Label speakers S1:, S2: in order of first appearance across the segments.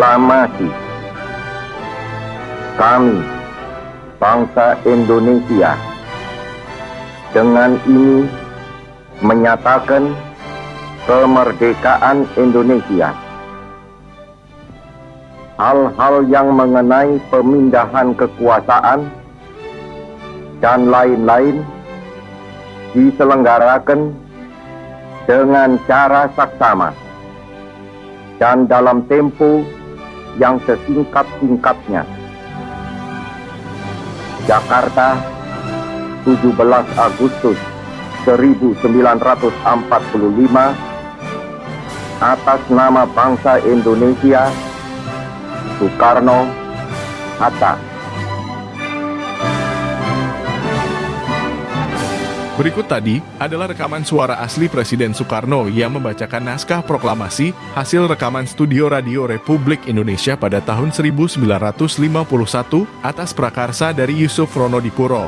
S1: Proklamasi. Kami, bangsa Indonesia, dengan ini menyatakan kemerdekaan Indonesia. Hal-hal yang mengenai pemindahan kekuasaan dan lain-lain diselenggarakan dengan cara saksama dan dalam tempo yang sesingkat-singkatnya. Jakarta, 17 Agustus 1945, atas nama bangsa Indonesia, Soekarno, Hatta.
S2: Berikut tadi adalah rekaman suara asli Presiden Soekarno yang membacakan naskah proklamasi hasil rekaman Studio Radio Republik Indonesia pada tahun 1951 atas prakarsa dari Yusuf Ronodipuro.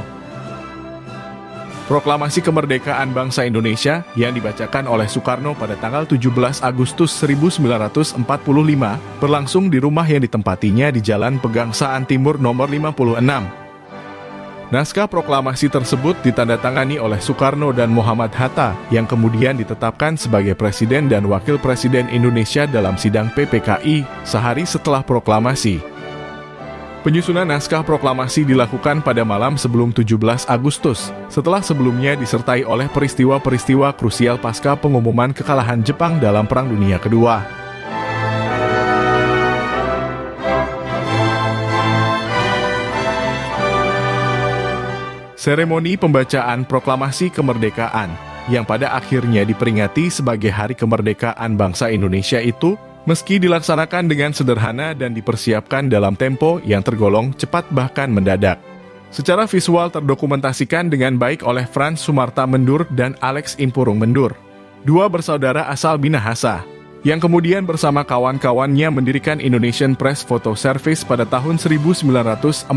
S2: Proklamasi Kemerdekaan Bangsa Indonesia yang dibacakan oleh Soekarno pada tanggal 17 Agustus 1945 berlangsung di rumah yang ditempatinya di Jalan Pegangsaan Timur nomor 56. Naskah proklamasi tersebut ditandatangani oleh Soekarno dan Muhammad Hatta yang kemudian ditetapkan sebagai Presiden dan Wakil Presiden Indonesia dalam sidang PPKI sehari setelah proklamasi. Penyusunan naskah proklamasi dilakukan pada malam sebelum 17 Agustus, setelah sebelumnya disertai oleh peristiwa-peristiwa krusial pasca pengumuman kekalahan Jepang dalam Perang Dunia Kedua. Seremoni pembacaan proklamasi kemerdekaan yang pada akhirnya diperingati sebagai Hari Kemerdekaan Bangsa Indonesia itu, meski dilaksanakan dengan sederhana dan dipersiapkan dalam tempo yang tergolong cepat bahkan mendadak, secara visual terdokumentasikan dengan baik oleh Frans Sumarta Mendur dan Alex Impurung Mendur, dua bersaudara asal Minahasa, yang kemudian bersama kawan-kawannya mendirikan Indonesian Press Photo Service pada tahun 1946.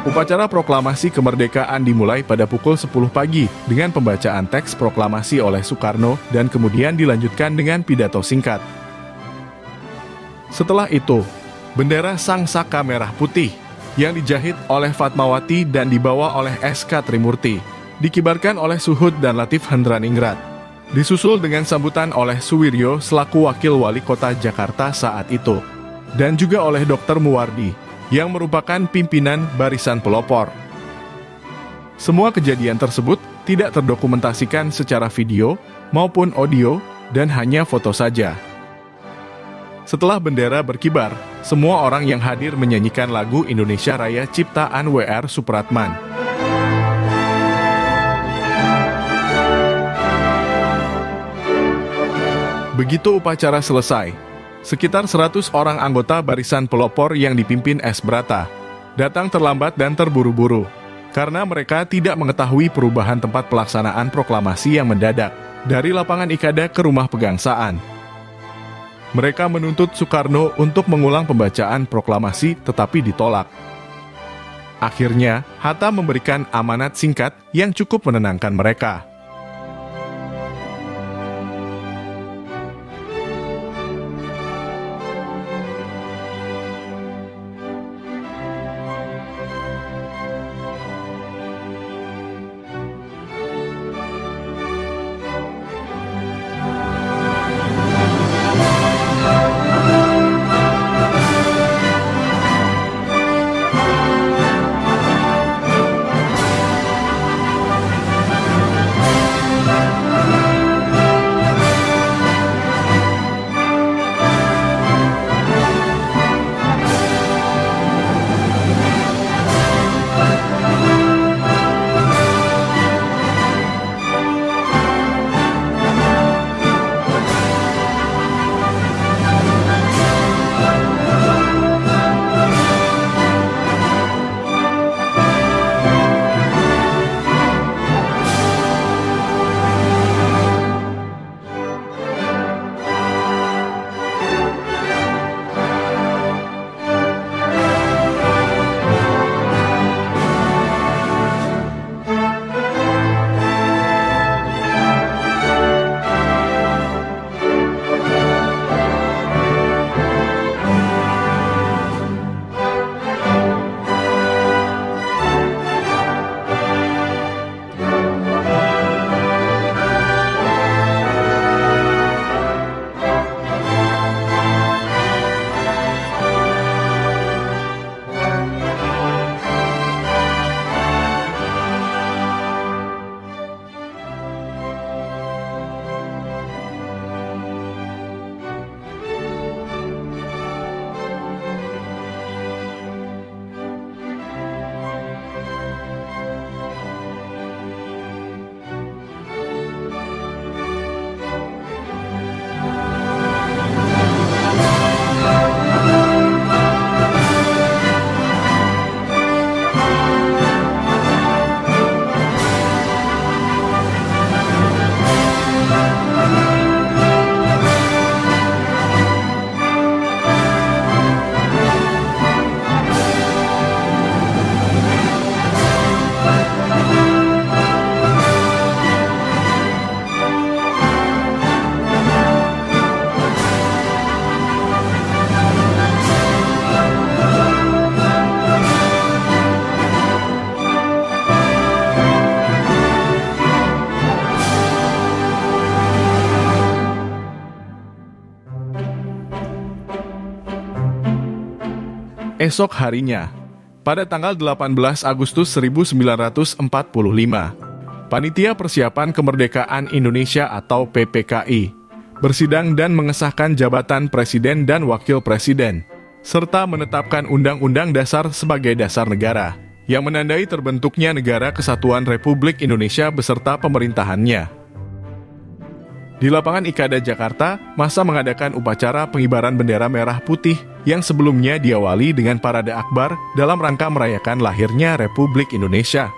S2: Upacara proklamasi kemerdekaan dimulai pada pukul 10 pagi dengan pembacaan teks proklamasi oleh Soekarno dan kemudian dilanjutkan dengan pidato singkat. Setelah itu, bendera Sang Saka Merah Putih yang dijahit oleh Fatmawati dan dibawa oleh S.K. Trimurti dikibarkan oleh Suhud dan Latif Hendraningrat, disusul dengan sambutan oleh Suwiryo selaku Wakil Wali Kota Jakarta saat itu, dan juga oleh Dr. Muwardi yang merupakan pimpinan Barisan Pelopor. Semua kejadian tersebut tidak terdokumentasikan secara video maupun audio dan hanya foto saja. Setelah bendera berkibar, semua orang yang hadir menyanyikan lagu Indonesia Raya ciptaan W.R. Supratman. Begitu upacara selesai, sekitar 100 orang anggota Barisan Pelopor yang dipimpin S. Brata datang terlambat dan terburu-buru karena mereka tidak mengetahui perubahan tempat pelaksanaan proklamasi yang mendadak dari lapangan Ikada ke rumah pegangsaan. Mereka menuntut Soekarno untuk mengulang pembacaan proklamasi tetapi ditolak. Akhirnya, Hatta memberikan amanat singkat yang cukup menenangkan mereka. Esok harinya, pada tanggal 18 Agustus 1945, Panitia Persiapan Kemerdekaan Indonesia atau PPKI bersidang dan mengesahkan jabatan Presiden dan Wakil Presiden, serta menetapkan Undang-Undang Dasar sebagai dasar negara, yang menandai terbentuknya Negara Kesatuan Republik Indonesia beserta pemerintahannya. Di lapangan Ikada Jakarta, massa mengadakan upacara pengibaran bendera merah putih yang sebelumnya diawali dengan parade akbar dalam rangka merayakan lahirnya Republik Indonesia.